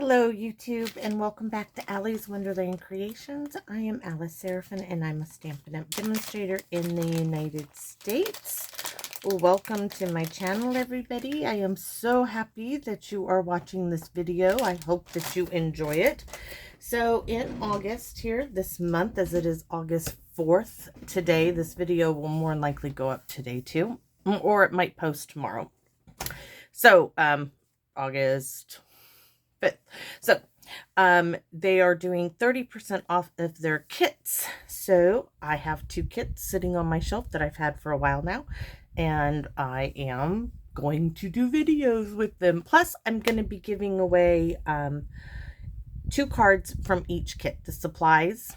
Hello YouTube and welcome back to Allie's Wonderland Creations. I am Alice Seraphin and I'm a Stampin' Up! Demonstrator in the United States. Welcome to my channel everybody. I am so happy that you are watching this video. I hope that you enjoy it. So in August here, this month, as it is August 4th today, this video will more than likely go up today too, or it might post tomorrow. So August 5th. So they are doing 30% off of their kits. So I have 2 kits sitting on my shelf that I've had for a while now, and I am going to do videos with them. Plus I'm going to be giving away 2 cards from each kit. The supplies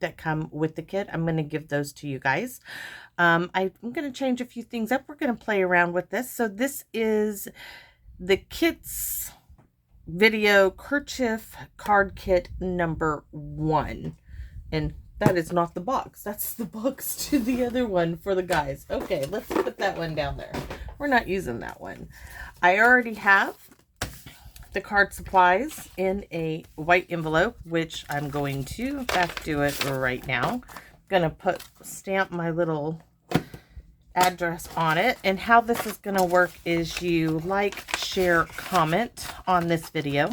that come with the kit, I'm going to give those to you guys. I'm going to change a few things up. We're going to play around with this. So this is the kits video Kerchief card kit number 1, and that is not the box. That's the box to the other one for the guys. Okay, let's put that one down there. We're not using that one. I already have the card supplies in a white envelope, which I'm going to, in fact, do it right now. I'm gonna stamp my little address on it, and how this is going to work is you like, share, comment on this video,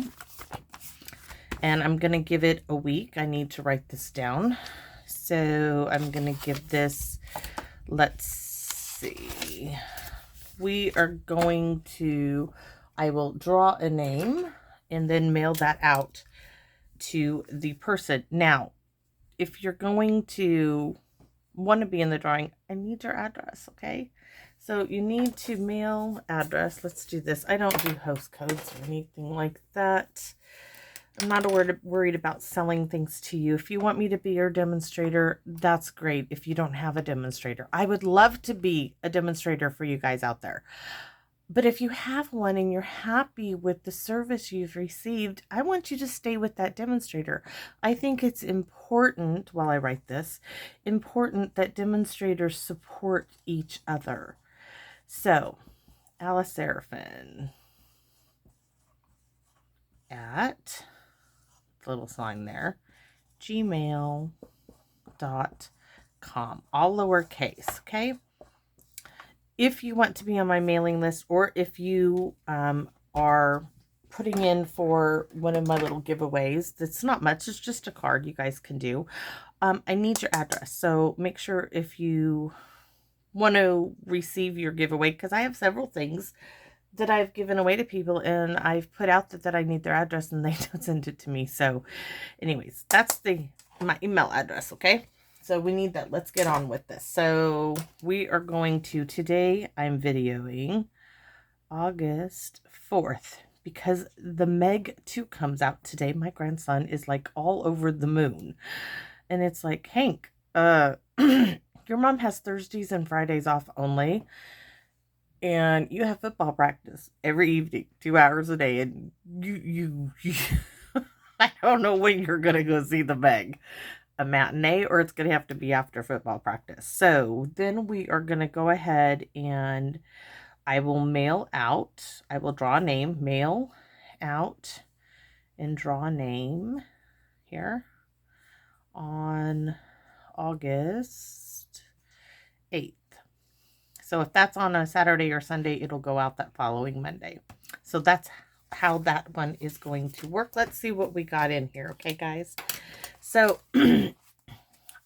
and I'm going to give it a week. I need to write this down, so I'm going to give this, let's see, we are going to, I will draw a name and then mail that out to the person. Now if you're going to want to be in the drawing, I need your address, okay? So you need to mail address. Let's do this. I don't do host codes or anything like that. I'm not worried about selling things to you. If you want me to be your demonstrator, that's great. If you don't have a demonstrator, I would love to be a demonstrator for you guys out there. But if you have one and you're happy with the service you've received, I want you to stay with that demonstrator. I think it's important, while I write this, important that demonstrators support each other. So, Alice Seraphin at, little sign there, gmail.com, all lowercase, okay? If you want to be on my mailing list, or if you are putting in for one of my little giveaways, that's not much, it's just a card you guys can do, I need your address. So make sure if you want to receive your giveaway, because I have several things that I've given away to people and I've put out that I need their address and they don't send it to me. So anyways, that's my email address, okay? So we need that. Let's get on with this. So we are going to, today I'm videoing August 4th because the Meg 2 comes out today. My grandson is like all over the moon. And it's like, Hank, your mom has Thursdays and Fridays off only. And you have football practice every evening, 2 hours a day. And you I don't know when you're going to go see the Meg. A matinee, or it's going to have to be after football practice. So then we are going to go ahead and I will mail out, I will draw a name, mail out, and draw a name here on August 8th. So if that's on a Saturday or Sunday, it'll go out that following Monday. So that's how that one is going to work. Let's see what we got in here, okay guys? So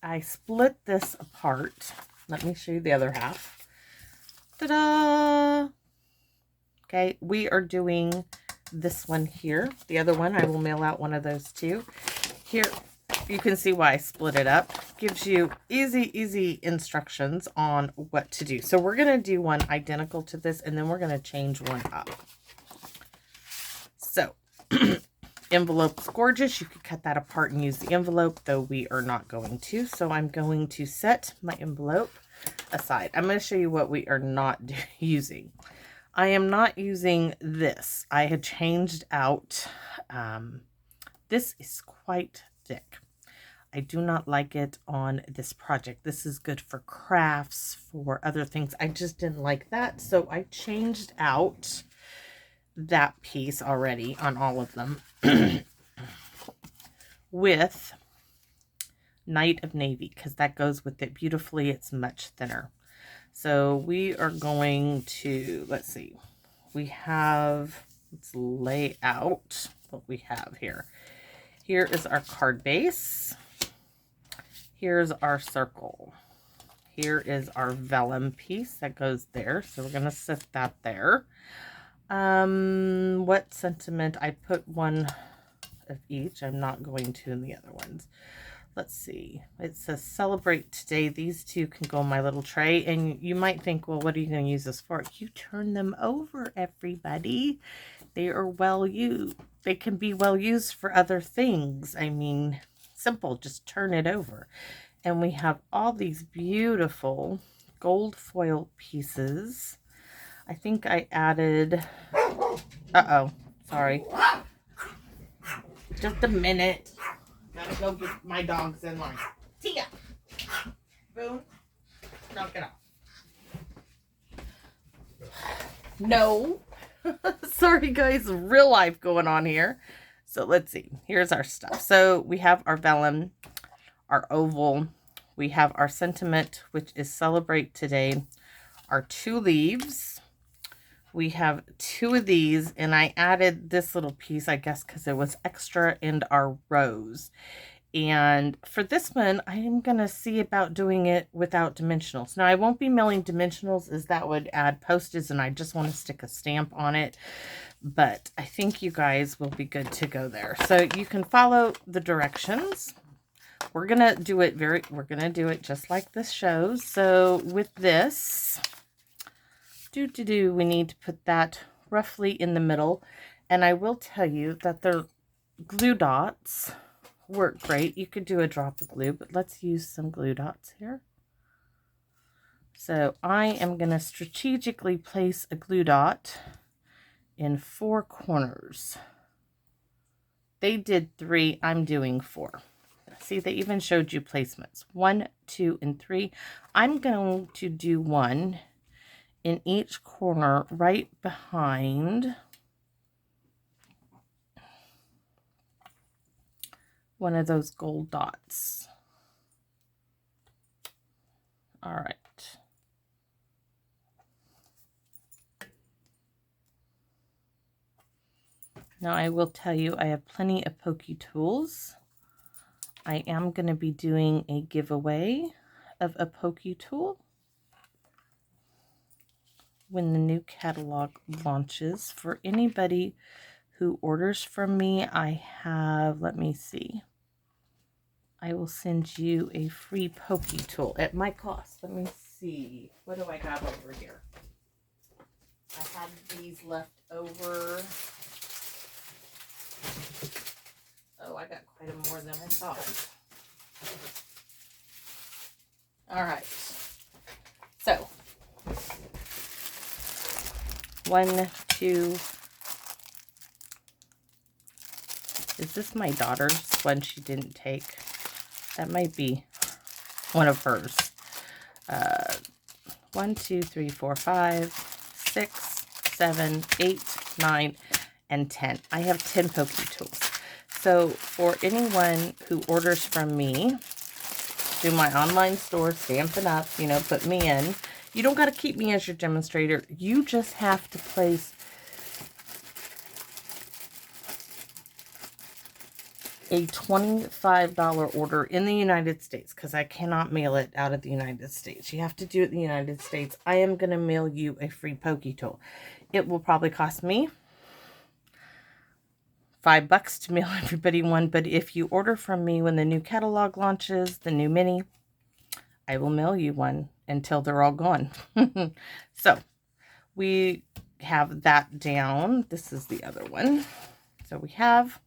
I split this apart. Let me show you the other half. Ta-da! Okay, we are doing this one here. The other one, I will mail out one of those too. Here, you can see why I split it up. Gives you easy instructions on what to do. So we're going to do one identical to this, and then we're going to change one up. So envelope's gorgeous. You could cut that apart and use the envelope, though we are not going to. So I'm going to set my envelope aside. I'm going to show you what we are not using. I am not using this. I had changed out. This is quite thick. I do not like it on this project. This is good for crafts, for other things. I just didn't like that. So I changed out that piece already on all of them with Night of Navy, because that goes with it beautifully. It's much thinner. So we are going to, let's see, let's lay out what we have here. Here is our card base. Here's our circle. Here is our vellum piece that goes there. So we're going to set that there. What sentiment? I put one of each. I'm not going to in the other ones. Let's see. It says celebrate today. These two can go in my little tray. And you might think, well, what are you going to use this for? You turn them over, everybody. They are well used. They can be well used for other things. I mean, simple. Just turn it over. And we have all these beautiful gold foil pieces. I think I added... Uh-oh. Sorry. Just a minute. Gotta go get my dogs in line. Tia! Boone, knock it off. No. Sorry, guys. Real life going on here. So let's see. Here's our stuff. So we have our vellum, our oval. We have our sentiment, which is celebrate today. Our 2 leaves. We have 2 of these, and I added this little piece, I guess, because it was extra in our rose. And for this one, I am going to see about doing it without dimensionals. Now, I won't be milling dimensionals, as that would add postage, and I just want to stick a stamp on it. But I think you guys will be good to go there. So you can follow the directions. We're going to do it just like this shows. So with this... we need to put that roughly in the middle. And I will tell you that the glue dots work great. You could do a drop of glue, but let's use some glue dots here. So I am going to strategically place a glue dot in 4 corners. They did 3, I'm doing 4. See, they even showed you placements. 1, 2, and 3. I'm going to do 1 in each corner right behind one of those gold dots. All right. Now I will tell you, I have plenty of pokey tools. I am going to be doing a giveaway of a pokey tool when the new catalog launches. For anybody who orders from me, I have, let me see, I will send you a free pokey tool at my cost. Let me see, what do I have over here? I have these left over. Oh, I got quite a more than I thought. All right, so 1, 2. Is this my daughter's one she didn't take? That might be one of hers. 1, 2, 3, 4, 5, 6, 7, 8, 9, and 10. I have 10 pokey tools. So for anyone who orders from me through my online store, Stampin' Up, you know, put me in. You don't got to keep me as your demonstrator. You just have to place a $25 order in the United States, because I cannot mail it out of the United States. You have to do it in the United States. I am going to mail you a free pokey tool. It will probably cost me $5 to mail everybody one, but if you order from me when the new catalog launches, the new mini, I will mail you one until they're all gone. So we have that down. This is the other one. So we have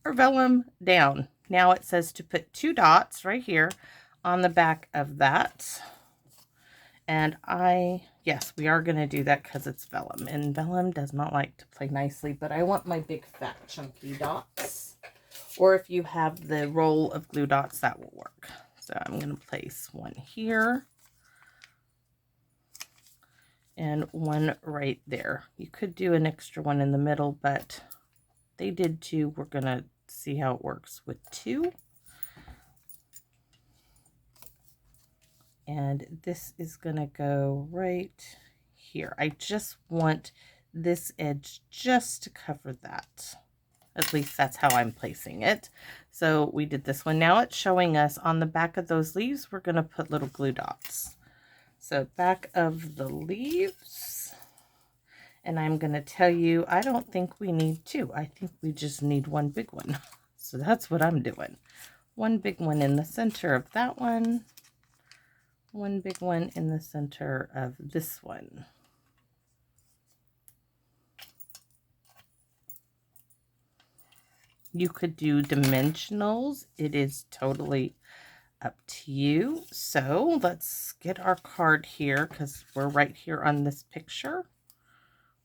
our vellum down. Now it says to put 2 dots right here on the back of that. And yes, we are going to do that because it's vellum. And vellum does not like to play nicely, but I want my big fat chunky dots. Or if you have the roll of glue dots, that will work. So I'm going to place one here and one right there. You could do an extra one in the middle, but they did 2. We're going to see how it works with 2. And this is going to go right here. I just want this edge just to cover that. At least that's how I'm placing it. So we did this one. Now it's showing us on the back of those leaves, we're going to put little glue dots. So back of the leaves. And I'm going to tell you, I don't think we need 2. I think we just need 1 big one. So that's what I'm doing. 1 big one in the center of that one. 1 big one in the center of this one. You could do dimensionals. It is totally up to you. So let's get our card here because we're right here on this picture.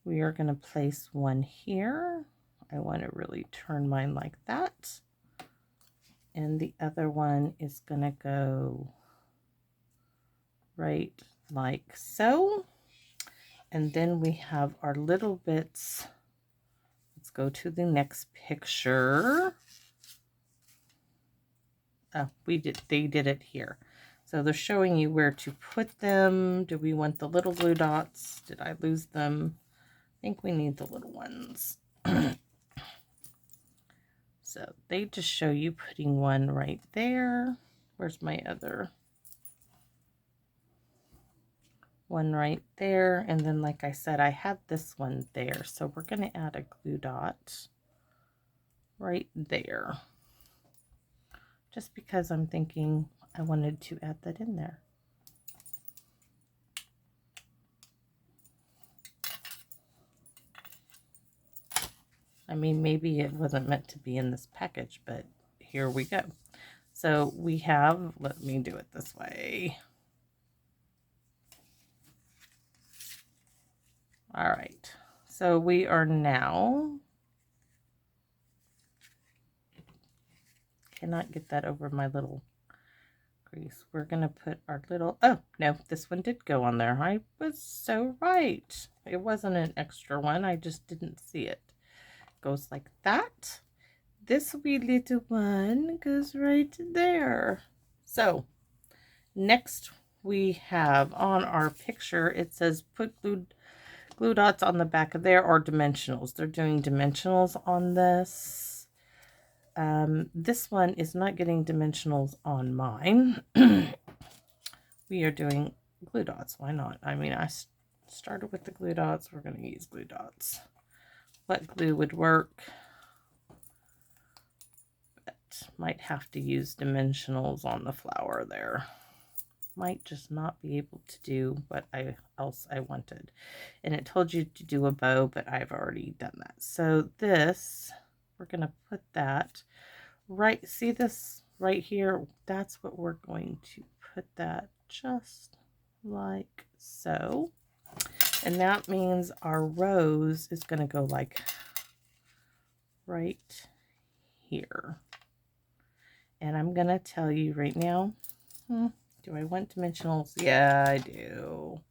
We are going to place one here. I want to really turn mine like that. And the other one is going to go right like so. And then we have our little bits. Let's go to the next picture. Oh, they did it here. So they're showing you where to put them. Do we want the little glue dots? Did I lose them? I think we need the little ones. So they just show you putting one right there. Where's my other? One right there. And then, like I said, I had this one there. So we're going to add a glue dot right there. Just because I'm thinking I wanted to add that in there. I mean, maybe it wasn't meant to be in this package, but here we go. So we have, let me do it this way. All right, so we are now, cannot get that over my little crease. We're gonna put our little, oh no, this one did go on there. I was so right. It wasn't an extra one, I just didn't see it. Goes like that. This wee little one goes right there. So next we have on our picture, it says put glue dots on the back of there, or dimensionals. They're doing dimensionals on this. This one is not getting dimensionals on mine. We are doing glue dots. Why not? I mean, I started with the glue dots. We're going to use glue dots. What glue would work? But might have to use dimensionals on the flower there. Might just not be able to do what else I wanted. And it told you to do a bow, but I've already done that. So this, we're going to put that right, see this right here? That's what we're going to put that just like so. And that means our rose is going to go like right here. And I'm going to tell you right now, do I want dimensionals? Yeah, I do.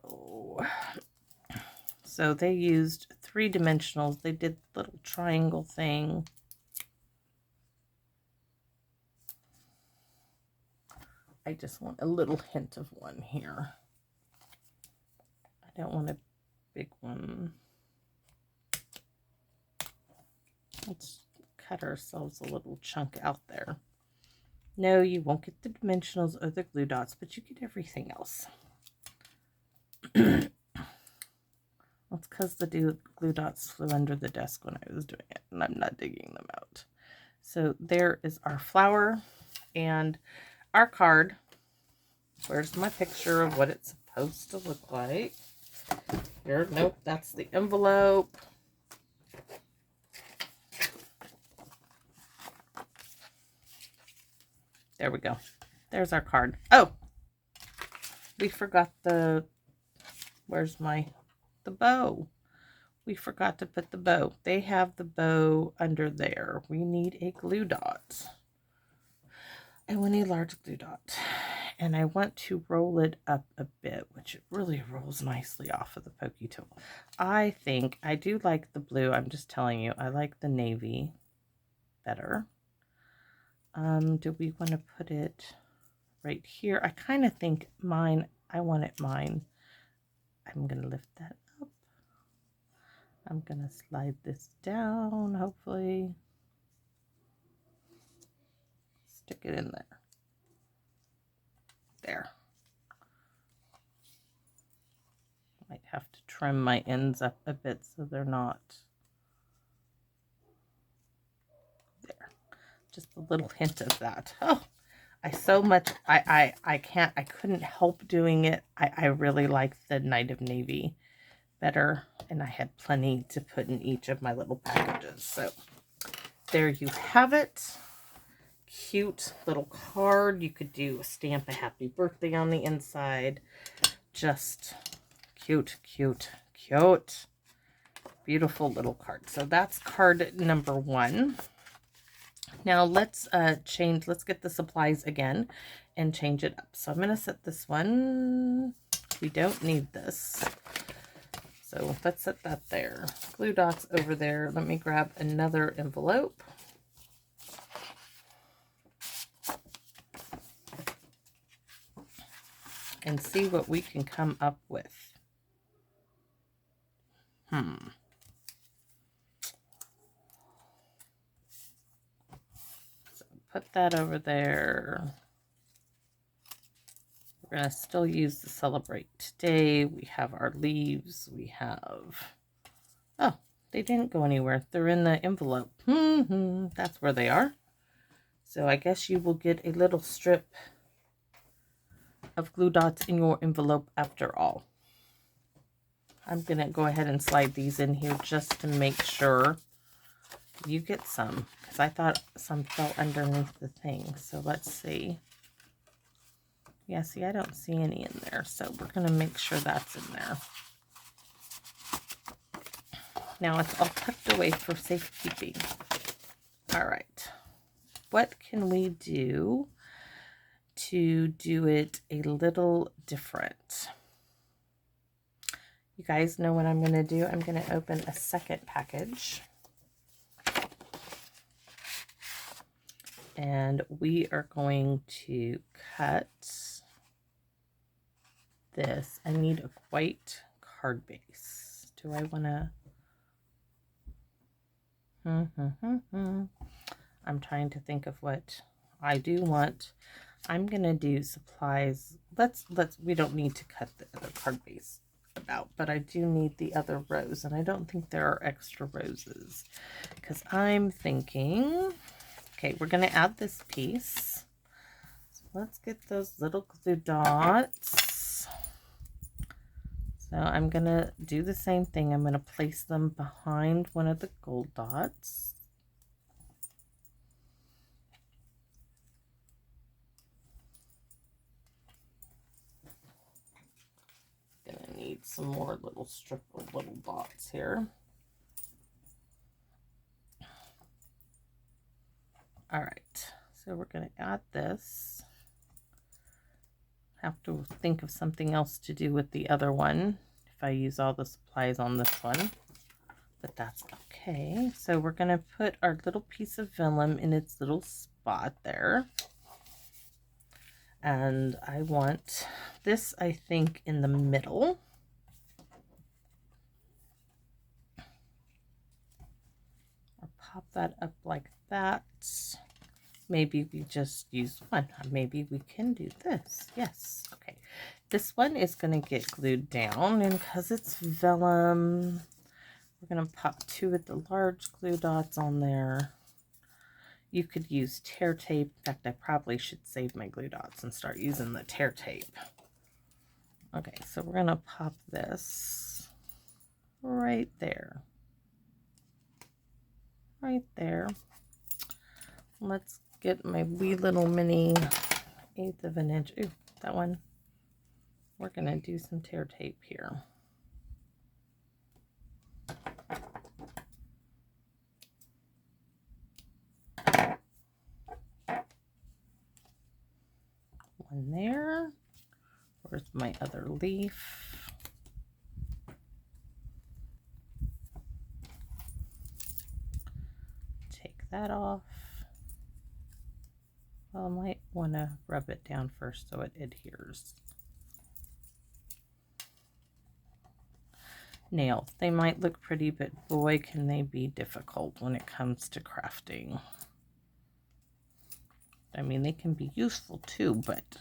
Oh. So they used 3 dimensionals. They did the little triangle thing. I just want a little hint of one here. I don't want a big one. Let's cut ourselves a little chunk out there. No, you won't get the dimensionals or the glue dots, but you get everything else. That's because the glue dots flew under the desk when I was doing it, and I'm not digging them out. So there is our flower and our card. Where's my picture of what it's supposed to look like? Here, nope, that's the envelope. There we go. There's our card. Oh, we forgot the, where's the bow. We forgot to put the bow. They have the bow under there. We need a glue dot. I want a large glue dot. and I want to roll it up a bit, which it really rolls nicely off of the pokey tool. I think I do like the blue. I'm just telling you, I like the navy better. Do we want to put it right here? I kind of think mine, I want it mine. I'm going to lift that up. I'm going to slide this down, hopefully. Stick it in there. There. Might have to trim my ends up a bit so they're not there. Just a little hint of that. Oh, I couldn't help doing it. I really like the Night of Navy better, and I had plenty to put in each of my little packages. So there you have it. Cute little card. You could do a stamp a happy birthday on the inside. Just cute, cute, cute. Beautiful little card. So that's card number 1. Now let's get the supplies again and change it up. So I'm going to set this one. We don't need this. So let's set that there. Glue dots over there. Let me grab another envelope. And see what we can come up with. So put that over there. We're going to still use the Celebrate Today. We have our leaves. We have... Oh, they didn't go anywhere. They're in the envelope. That's where they are. So I guess you will get a little strip of glue dots in your envelope after all. I'm going to go ahead and slide these in here just to make sure you get some, because I thought some fell underneath the thing. So let's see. Yeah, see, I don't see any in there, so we're going to make sure that's in there. Now it's all tucked away for safekeeping. All right. What can we do to do it a little different? You guys know what I'm going to do. I'm going to open a second package. And we are going to cut this. I need a white card base. Do I want to... I'm trying to think of what I do want. I'm going to do supplies. We don't need to cut the other card base out, but I do need the other rows, and I don't think there are extra roses, because I'm thinking, okay, we're going to add this piece. So let's get those little glue dots. So I'm going to do the same thing. I'm going to place them behind one of the gold dots. Gonna need some more little strip of little dots here. All right, so we're gonna add this. Have to think of something else to do with the other one if I use all the supplies on this one, but that's okay. So we're gonna put our little piece of vellum in its little spot there. And I want this, I think, in the middle. I'll pop that up like that. Maybe we just use one. Maybe we can do this. Yes. Okay. This one is going to get glued down, and because it's vellum, we're going to pop 2 of the large glue dots on there. You could use tear tape. In fact, I probably should save my glue dots and start using the tear tape. Okay, so we're going to pop this right there. Right there. Let's get my wee little mini 1/8 of an inch. Ooh, that one. We're going to do some tear tape here. One there. Where's my other leaf? Take that off. Well, I might want to rub it down first so it adheres. Nails. They might look pretty, but boy, can they be difficult when it comes to crafting. I mean, they can be useful too, but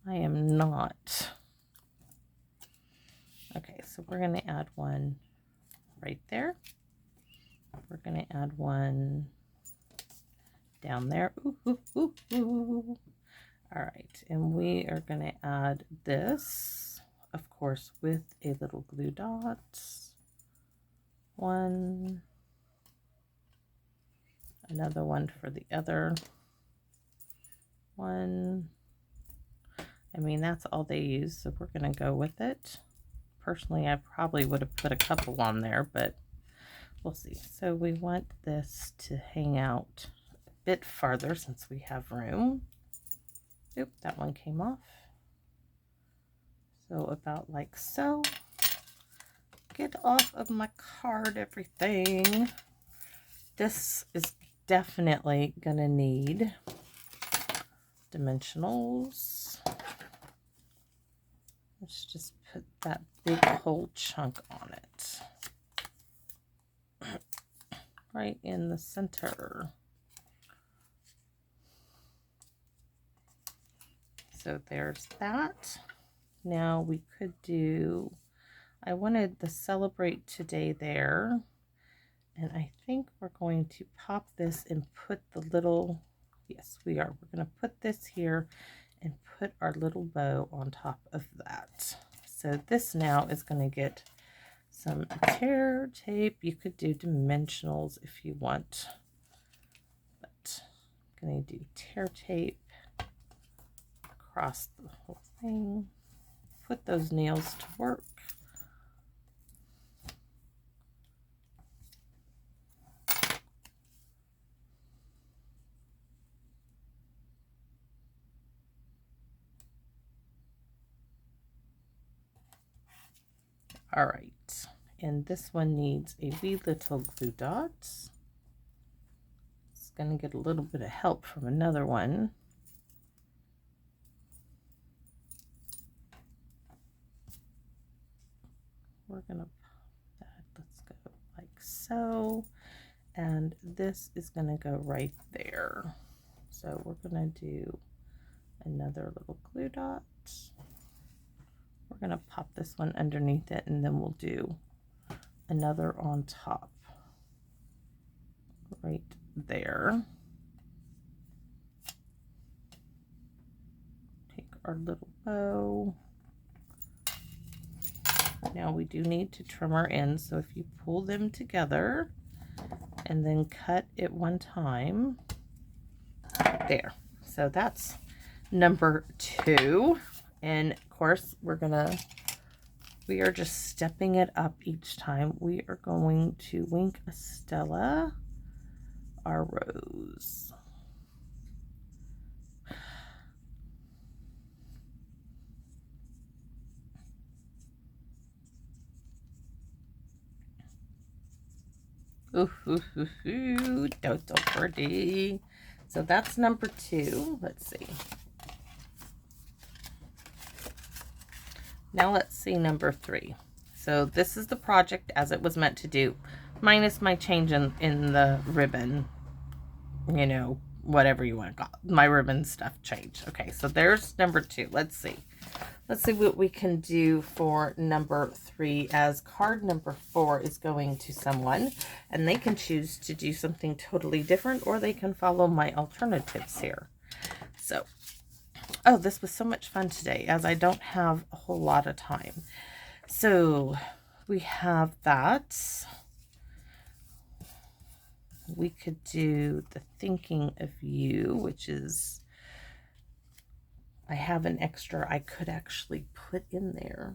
I am not. Okay, so we're going to add one right there. We're going to add one down there. Ooh, ooh, ooh, ooh. All right, and we are going to add this, of course, with a little glue dot. One, another one for the other one. I mean, that's all they use, so we're going to go with it. Personally, I probably would have put a couple on there, but we'll see. So we want this to hang out a bit farther since we have room. Oop, that one came off. So about like so. Get off of my card, everything. This is definitely gonna need dimensionals. Let's just put that big whole chunk on it. Right in the center. So there's that. Now we could do, I wanted the celebrate today there. And I think we're going to pop this and put the little, yes we are, we're going to put this here and put our little bow on top of that. So this now is going to get some tear tape. You could do dimensionals if you want, but I'm going to do tear tape across the whole thing. Put those nails to work. All right, and this one needs a wee little glue dot. It's going to get a little bit of help from another one. We're going to pop that, let's go like so, and this is going to go right there. So we're going to do another little glue dot. We're going to pop this one underneath it, and then we'll do another on top right there. Take our little bow. Now we do need to trim our ends, so if you pull them together and then cut at one time, there. So that's number 2. And of course we are just stepping it up each time. We are going to Wink a Stella our rose. Ooh, ooh, ooh, ooh, so pretty. So that's number 2. Let's see. Now let's see number 3. So this is the project as it was meant to do, minus my change in the ribbon, you know, whatever you want to call it. My ribbon stuff changed. Okay, so there's number 2. Let's see. Let's see what we can do for number 3, as card number 4 is going to someone, and they can choose to do something totally different, or they can follow my alternatives here. So, oh, this was so much fun today, as I don't have a whole lot of time. So we have that. We could do the thinking of you, which is, I have an extra I could actually put in there.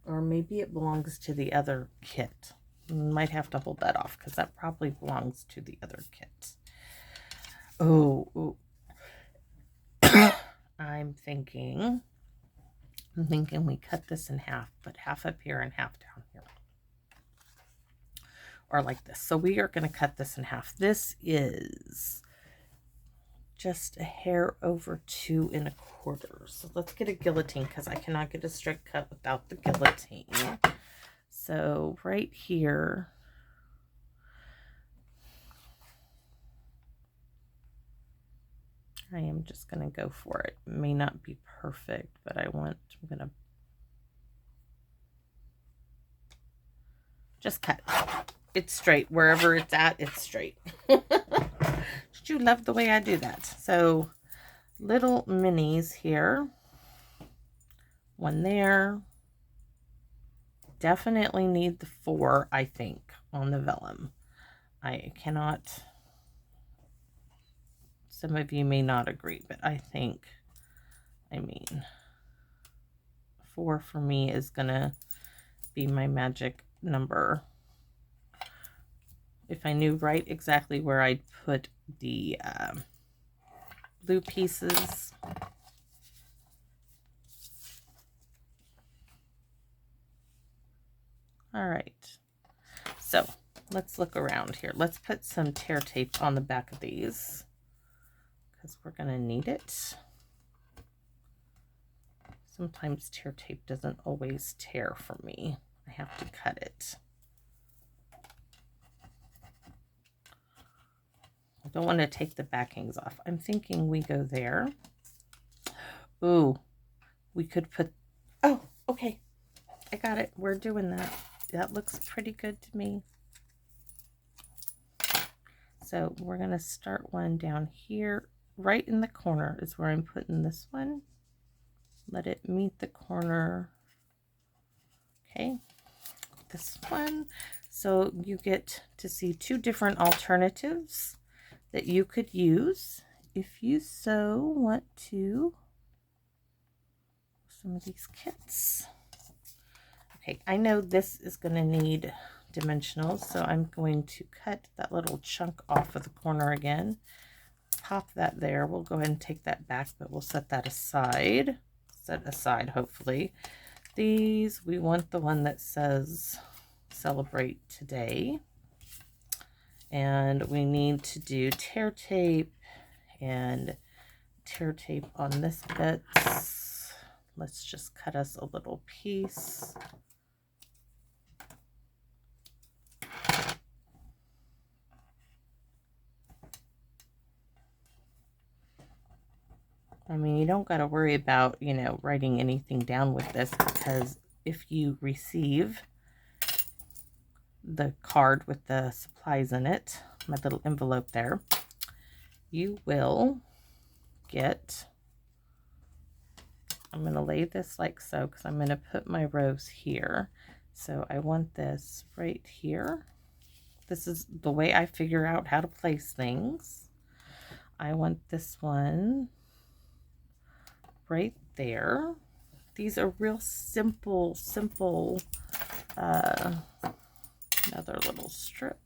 Or maybe it belongs to the other kit. Might have to hold that off because that probably belongs to the other kit. Oh, I'm thinking I'm thinking we cut this in half, but half up here and half down here. Or like this. So we are going to cut this in half. This is just a hair over 2 1/4. So let's get a guillotine because I cannot get a straight cut without the guillotine. So right here, I am just going to go for it. It may not be perfect, but I'm going to just cut. It's straight. Wherever it's at, it's straight. Did you love the way I do that? So little minis here. One there. Definitely need the 4, I think, on the vellum. I cannot... Some of you may not agree, but I think, 4 for me is going to be my magic number. If I knew right exactly where I'd put the blue pieces. All right. So let's look around here. Let's put some tear tape on the back of these because we're going to need it. Sometimes tear tape doesn't always tear for me. I have to cut it. I don't want to take the backings off. I'm thinking we go there. Ooh, we could put... Oh, okay. I got it. We're doing that. That looks pretty good to me. So we're going to start one down here. Right in the corner is where I'm putting this one. Let it meet the corner. Okay. This one. So you get to see 2 different alternatives that you could use if you so want to. Some of these kits. Okay, I know this is going to need dimensionals, so I'm going to cut that little chunk off of the corner again. Pop that there. We'll go ahead and take that back, but we'll set that aside. Set aside, hopefully. These, we want the one that says celebrate today. And we need to do tear tape and tear tape on this bit. Let's just cut us a little piece. I mean, you don't got to worry about, you know, writing anything down with this, because if you receive the card with the supplies in it, my little envelope there, you will get, I'm going to lay this like so, because I'm going to put my rose here. So I want this right here. This is the way I figure out how to place things. I want this one right there. These are real simple, another little strip.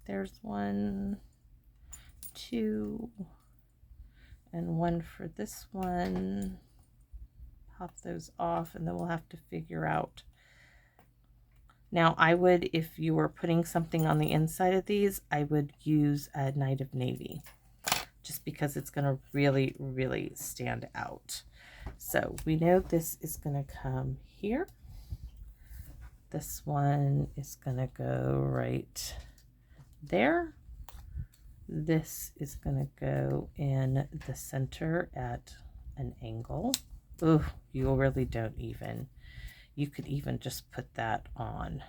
There's 1, 2, and 1 for this one. Pop those off, and then we'll have to figure out. Now, I would, if you were putting something on the inside of these, I would use a Night of Navy, just because it's going to really, really stand out. So we know this is going to come here. This one is going to go right there. This is going to go in the center at an angle. Ooh, you really don't even. You could even just put that on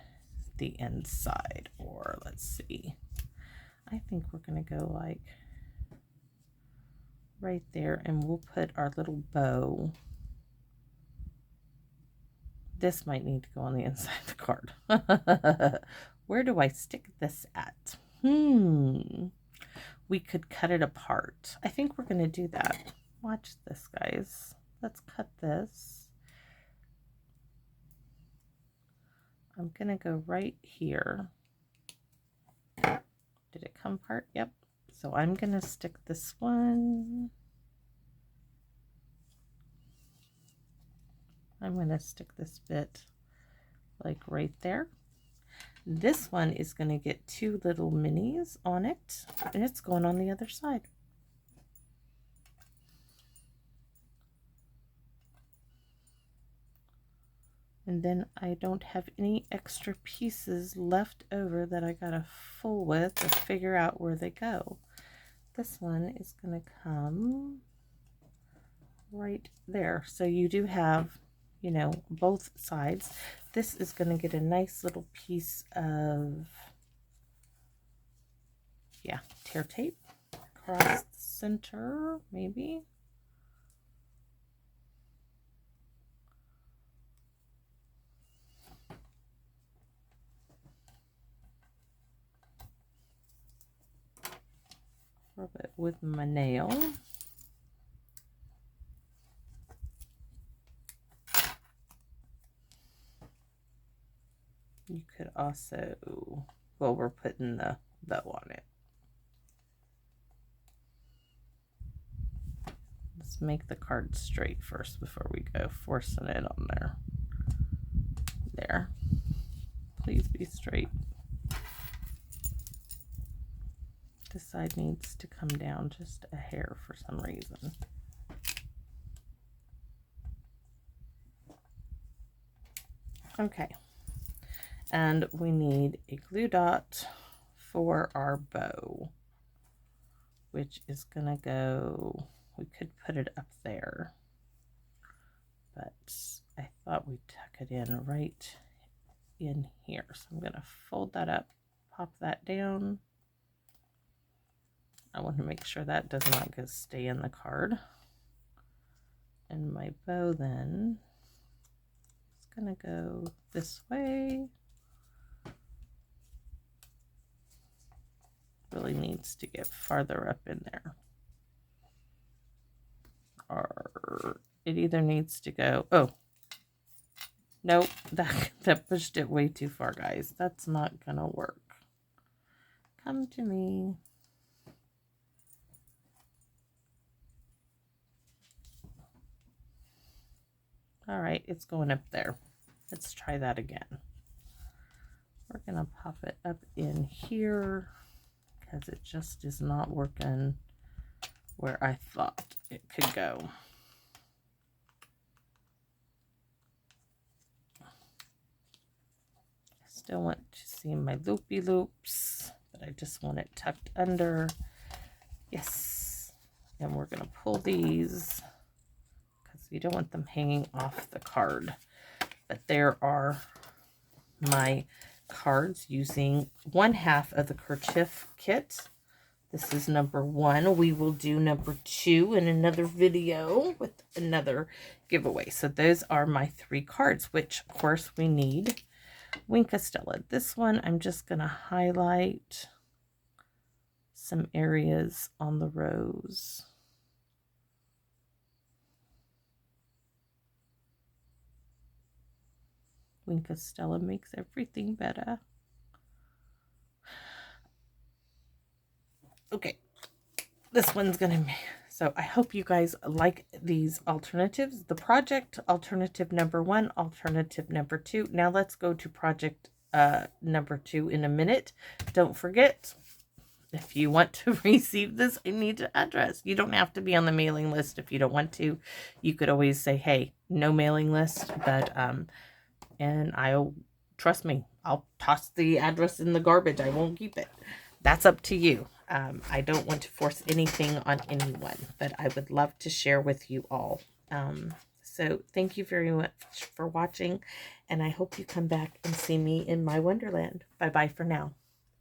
the inside, or let's see. I think we're going to go like right there, and we'll put our little bow. This might need to go on the inside of the card. Where do I stick this at? We could cut it apart. I think we're going to do that. Watch this, guys. Let's cut this. I'm going to go right here. Did it come apart? Yep. So I'm going to stick this one I'm going to stick this bit like right there. This one is going to get 2 little minis on it, and it's going on the other side. And then I don't have any extra pieces left over that I gotta fool with to figure out where they go. This one is gonna come right there. So you do have, you know, both sides. This is gonna get a nice little piece of, yeah, tear tape across the center, maybe. Rub it with my nail. You could also, well, we're putting the bow on it. Let's make the card straight first before we go forcing it on there. There. Please be straight. This side needs to come down just a hair for some reason. Okay. And we need a glue dot for our bow, which is gonna go, we could put it up there, but I thought we'd tuck it in right in here. So I'm gonna fold that up, pop that down. I want to make sure that does not go stay in the card. And my bow then is gonna go this way. Really needs to get farther up in there. Or it either needs to go, oh, nope, that pushed it way too far, guys. That's not gonna work. Come to me. All right, it's going up there. Let's try that again. We're gonna pop it up in here because it just is not working where I thought it could go. I still want to see my loopy loops, but I just want it tucked under. Yes, and we're gonna pull these because we don't want them hanging off the card. But there are my cards using 1/2 of the Kerchief kit. This is number 1. We will do number 2 in another video with another giveaway. So those are my 3 cards, which of course we need Wink Stella. This one I'm just going to highlight some areas on the rose. Wink Stella makes everything better. Okay, this one's gonna be, so I hope you guys like these alternatives. The project alternative number 1, alternative number 2. Now let's go to project number 2 in a minute. Don't forget, if you want to receive this, I need an address. You don't have to be on the mailing list if you don't want to. You could always say, hey, no mailing list, but and I'll, trust me, I'll toss the address in the garbage. I won't keep it. That's up to you. I don't want to force anything on anyone, but I would love to share with you all. So thank you very much for watching, and I hope you come back and see me in my wonderland. Bye-bye for now.